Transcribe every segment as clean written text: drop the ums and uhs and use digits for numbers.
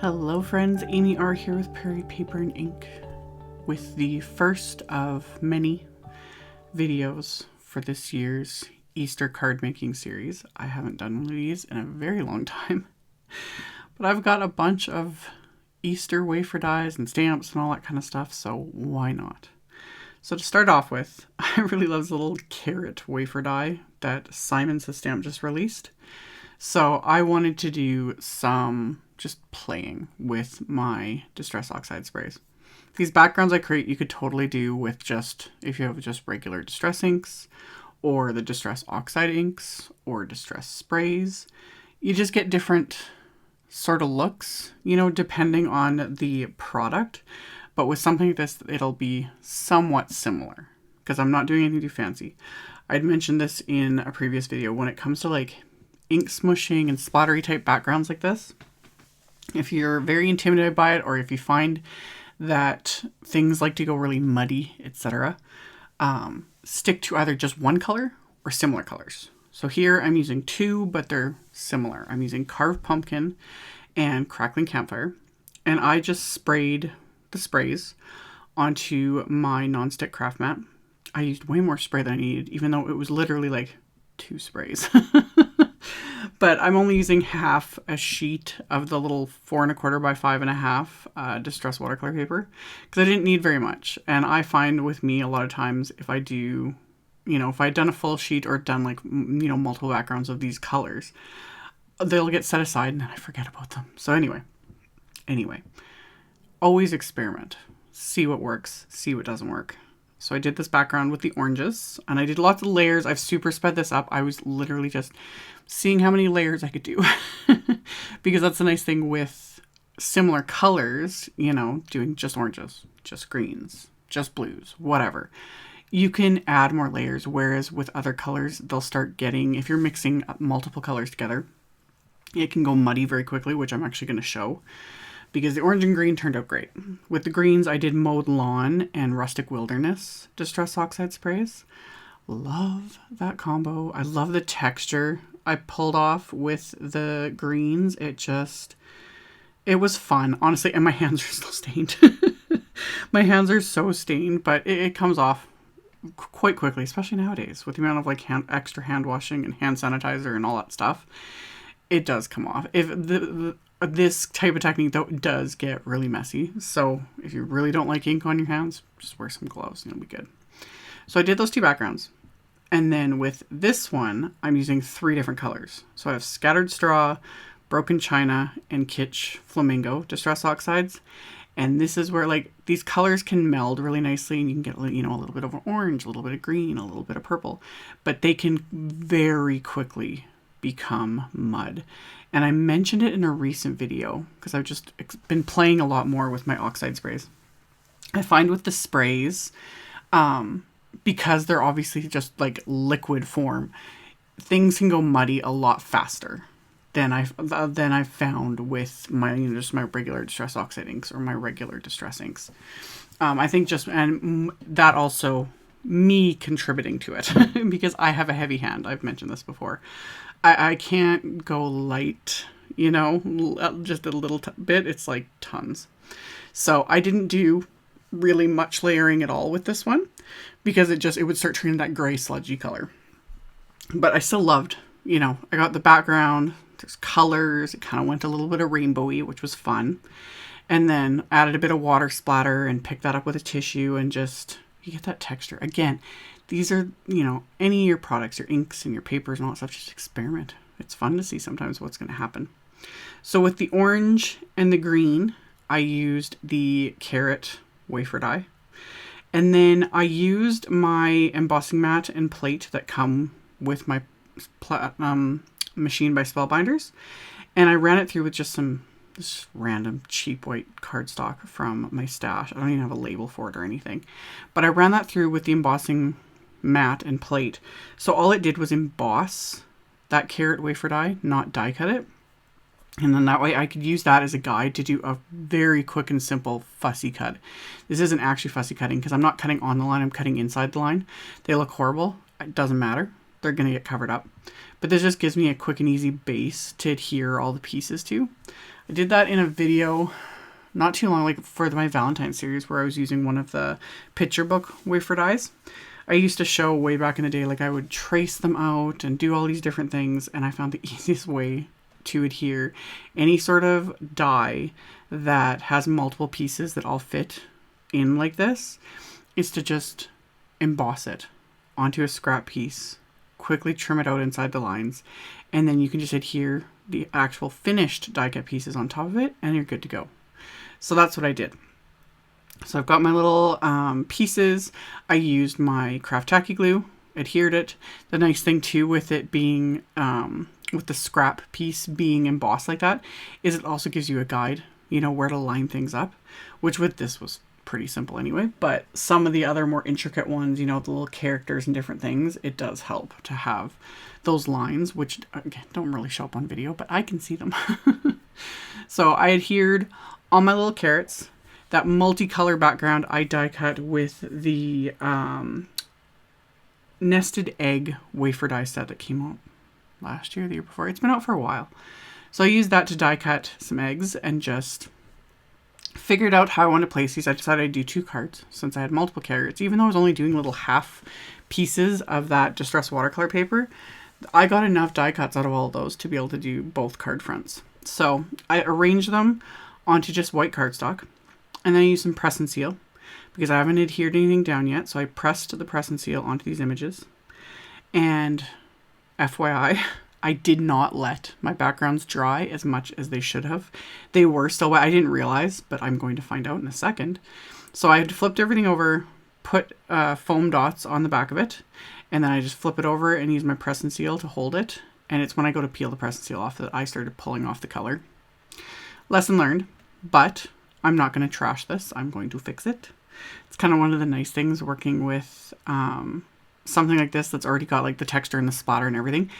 Hello friends, AmyR here with Prairie Paper and Ink with the first of many videos for this year's Easter card making series. I haven't done one of these in a very long time, but I've got a bunch of Easter wafer dies and stamps and all that kind of stuff, so why not? So to start off with, I really love the little carrot wafer die that Simon Says Stamp just released. So I wanted to do some just playing with my Distress Oxide sprays. These backgrounds I create, you could totally do with just, if you have just regular Distress inks, or the Distress Oxide inks, or Distress sprays. You just get different sort of looks, you know, depending on the product. But with something like this, it'll be somewhat similar, because I'm not doing anything too fancy. I'd mentioned this in a previous video. When it comes to like ink smushing and splattery type backgrounds like this, if you're very intimidated by it, or if you find that things like to go really muddy, etc., stick to either just one color or similar colors. So here I'm using two, but they're similar. I'm using Carved Pumpkin and Crackling Campfire, and I just sprayed the sprays onto my non-stick craft mat. I used way more spray than I needed, even though it was literally like 2 sprays. But I'm only using half a sheet of the little 4 1/4 by 5 1/2 distress watercolor paper, because I didn't need very much. And I find with me a lot of times, if I do, you know, if I'd done a full sheet or done like, you know, multiple backgrounds of these colors, they'll get set aside and then I forget about them. So anyway, always experiment, see what works, see what doesn't work. So I did this background with the oranges, and I did lots of layers. I've super sped this up. I was literally just seeing how many layers I could do. Because that's the nice thing with similar colors, you know, doing just oranges, just greens, just blues, whatever. You can add more layers, whereas with other colors, they'll start getting, if you're mixing multiple colors together, it can go muddy very quickly, which I'm actually going to show. Because the orange and green turned out great. With the greens, I did Mowed Lawn and Rustic Wilderness Distress Oxide sprays. Love that combo. I love the texture I pulled off with the greens. It was fun, honestly, and my hands are still stained. My hands are so stained, but it comes off quite quickly, especially nowadays with the amount of like extra hand washing and hand sanitizer and all that stuff. It does come off. If this type of technique, though, does get really messy. So if you really don't like ink on your hands, just wear some gloves and it'll be good. So I did those 2 backgrounds. And then with this one, I'm using 3 different colors. So I have Scattered Straw, Broken China, and KITSCH Flamingo Distress Oxides. And this is where like these colors can meld really nicely, and you can get, you know, a little bit of orange, a little bit of green, a little bit of purple. But they can very quickly become mud. And I mentioned it in a recent video because I've just been playing a lot more with my oxide sprays. I find with the sprays, because they're obviously just like liquid form, things can go muddy a lot faster than I've found with my, you know, just my regular Distress Oxide inks or my regular Distress inks. I think just, and that also me contributing to it because I have a heavy hand. I've mentioned this before. I can't go light, you know, just a little bit. It's like tons. So I didn't do really much layering at all with this one because it would start turning that gray sludgy color. But I still loved, you know, I got the background, there's colors, it kind of went a little bit of rainbowy, which was fun. And then added a bit of water splatter and picked that up with a tissue and just, you get that texture. Again, these are, you know, any of your products, your inks and your papers and all that stuff, just experiment. It's fun to see sometimes what's going to happen. So with the orange and the green, I used the carrot wafer die. And then I used my embossing mat and plate that come with my Machine by Spellbinders. And I ran it through with just some random cheap white cardstock from my stash. I don't even have a label for it or anything. But I ran that through with the embossing mat and plate. So all it did was emboss that carrot wafer die, not die cut it. And then that way I could use that as a guide to do a very quick and simple fussy cut. This isn't actually fussy cutting because I'm not cutting on the line, I'm cutting inside the line. They look horrible. It doesn't matter. They're going to get covered up. but this just gives me a quick and easy base to adhere all the pieces to. I did that in a video not too long, like for my Valentine's series, where I was using one of the picture book wafer dies. I used to show way back in the day, like I would trace them out and do all these different things, and I found the easiest way to adhere any sort of die that has multiple pieces that all fit in like this is to just emboss it onto a scrap piece, quickly trim it out inside the lines, and then you can just adhere the actual finished die cut pieces on top of it, and you're good to go. So that's what I did. So I've got my little pieces. I used my craft tacky glue, adhered it. The nice thing too with it being, with the scrap piece being embossed like that, is it also gives you a guide, you know, where to line things up, which with this was pretty simple anyway. But some of the other more intricate ones, you know, the little characters and different things, it does help to have those lines, which again, don't really show up on video, but I can see them. So I adhered all my little carrots. That multicolor background I die cut with the nested egg wafer die set that came out last year, the year before. It's been out for a while. So I used that to die cut some eggs and just figured out how I want to place these. I decided I'd do 2 cards since I had multiple carrots. Even though I was only doing little half pieces of that distressed watercolor paper, I got enough die cuts out of all of those to be able to do both card fronts. So I arranged them onto just white cardstock. And then I used some press and seal because I haven't adhered anything down yet. So I pressed the press and seal onto these images. And FYI, I did not let my backgrounds dry as much as they should have. They were still wet. I didn't realize, but I'm going to find out in a second. So I had flipped everything over, put foam dots on the back of it, and then I just flip it over and use my press and seal to hold it. And it's when I go to peel the press and seal off that I started pulling off the color. Lesson learned, but I'm not going to trash this. I'm going to fix it. It's kind of one of the nice things working with something like this that's already got like the texture and the splatter and everything.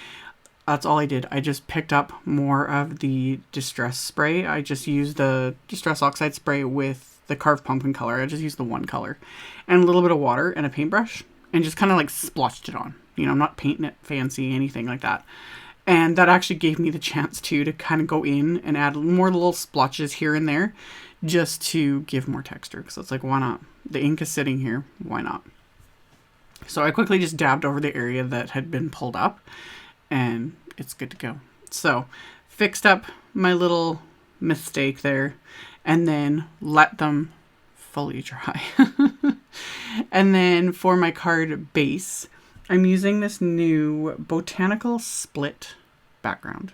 That's all I did. I just picked up more of the distress spray. I just used the distress oxide spray with the carved pumpkin color. I just used the one color and a little bit of water and a paintbrush and just kind of like splotched it on. You know, I'm not painting it fancy, anything like that. And that actually gave me the chance to kind of go in and add more little splotches here and there just to give more texture. So it's like, why not? The ink is sitting here. Why not? So I quickly just dabbed over the area that had been pulled up and it's good to go. So fixed up my little mistake there and then let them fully dry. And then for my card base, I'm using this new Botanical split background.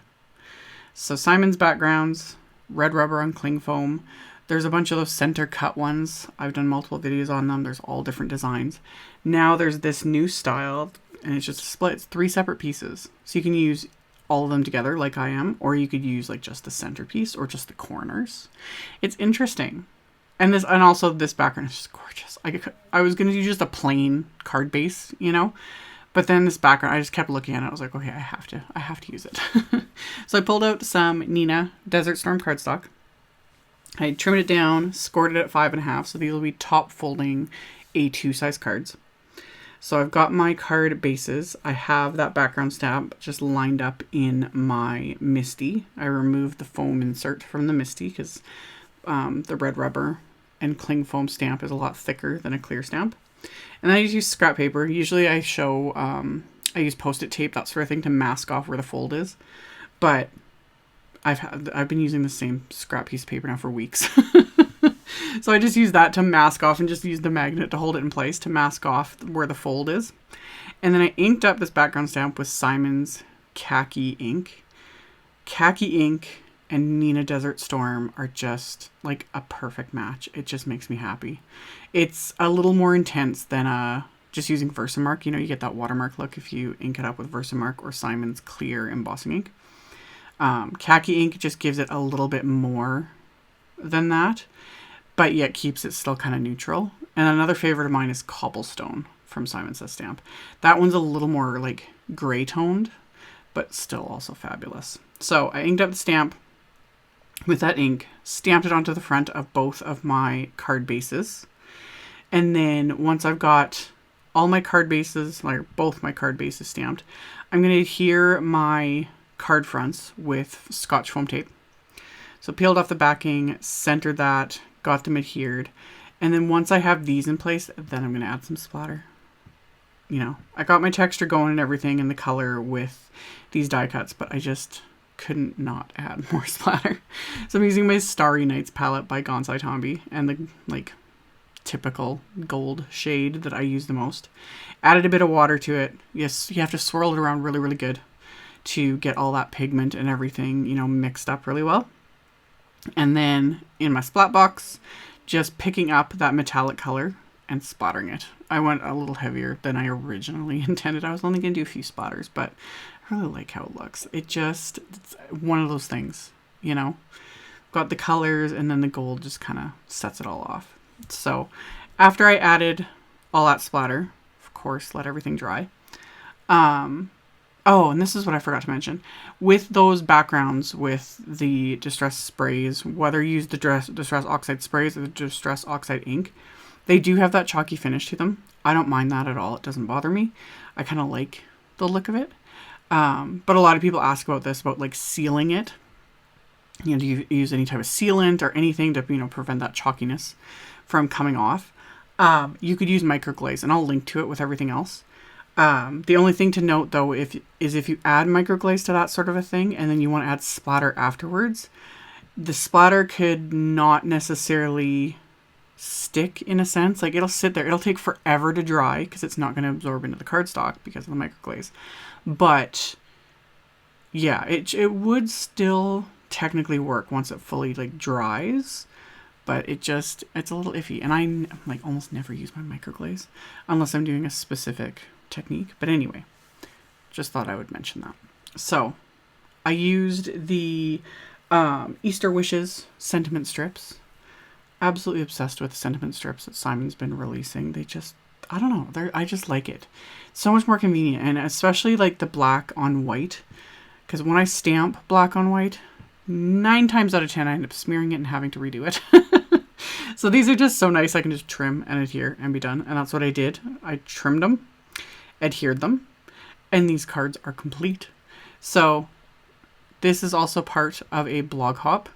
So Simon's backgrounds, red rubber on cling foam. There's a bunch of those center cut ones. I've done multiple videos on them. There's all different designs. Now there's this new style and it's just a split. It's 3 separate pieces. So you can use all of them together like I am, or you could use like just the centerpiece or just the corners. It's interesting. And also this background is just gorgeous. I was going to do just a plain card base, you know, but then this background, I just kept looking at it. I was like, okay, I have to use it. So I pulled out some Nina Desert Storm cardstock. I trimmed it down, scored it at 5.5. So these will be top folding A2 size cards. So I've got my card bases. I have that background stamp just lined up in my Misty. I removed the foam insert from the Misty because the red rubber and cling foam stamp is a lot thicker than a clear stamp. And then I just use scrap paper. Usually I show, I use Post-it tape, that sort of thing, to mask off where the fold is. But I've been using the same scrap piece of paper now for weeks. So I just use that to mask off and just use the magnet to hold it in place to mask off where the fold is. And then I inked up this background stamp with Simon's khaki ink. Khaki ink and Nina Desert Storm are just like a perfect match. It just makes me happy. It's a little more intense than just using Versamark. You know, you get that watermark look if you ink it up with Versamark or Simon's clear embossing ink. Khaki ink just gives it a little bit more than that, but yet keeps it still kind of neutral. And another favorite of mine is Cobblestone from Simon Says Stamp. That one's a little more like gray toned, but still also fabulous. So I inked up the stamp with that ink, stamped it onto the front of both of my card bases. And then once I've got all my card bases, like both my card bases stamped. I'm going to adhere my card fronts with Scotch foam tape. So peeled off the backing, centered that, got them adhered. And then once I have these in place, then I'm going to add some splatter. You know, I got my texture going and everything and the color with these die cuts, but I just couldn't not add more splatter. So I'm using my Starry Nights palette by Gonsai Tombi and the like typical gold shade that I use the most. Added a bit of water to it. Yes, you have to swirl it around really, really good to get all that pigment and everything, you know, mixed up really well. And then in my splat box, just picking up that metallic color and splattering it. I went a little heavier than I originally intended. I was only going to do a few splatters, but I really like how it looks. It's one of those things, you know, got the colors and then the gold just kind of sets it all off. So after I added all that splatter, of course, let everything dry. Oh, and this is what I forgot to mention. With those backgrounds, with the Distress sprays, whether you use the Distress Oxide sprays or the Distress Oxide ink, they do have that chalky finish to them. I don't mind that at all. It doesn't bother me. I kind of like the look of it. But a lot of people ask about this, about like sealing it. You know, do you use any type of sealant or anything to, you know, prevent that chalkiness from coming off? You could use microglaze, and I'll link to it with everything else. The only thing to note though, if you add microglaze to that sort of a thing and then you want to add splatter afterwards, the splatter could not necessarily stick in a sense. Like it'll sit there, it'll take forever to dry because it's not going to absorb into the cardstock because of the microglaze. But yeah, it would still technically work once it fully like dries, but it's a little iffy. And I like almost never use my microglaze unless I'm doing a specific technique. But anyway, just thought I would mention that. So I used the Easter Wishes sentiment strips. Absolutely obsessed with the sentiment strips that Simon's been releasing. They just, I don't know, I just like it. So much more convenient, and especially like the black on white, because when I stamp black on white, 9 times out of 10 I end up smearing it and having to redo it. So these are just so nice. I can just trim and adhere and be done, and that's what I did. I trimmed them, adhered them, and these cards are complete. So this is also part of a blog hop,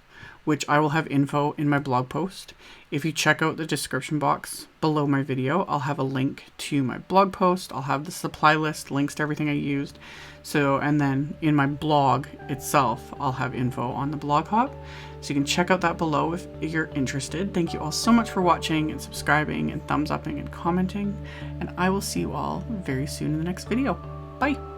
which I will have info in my blog post. If you check out the description box below my video, I'll have a link to my blog post. I'll have the supply list, links to everything I used. So, and then in my blog itself, I'll have info on the blog hop. So you can check out that below if you're interested. Thank you all so much for watching and subscribing and thumbs upping and commenting. And I will see you all very soon in the next video. Bye.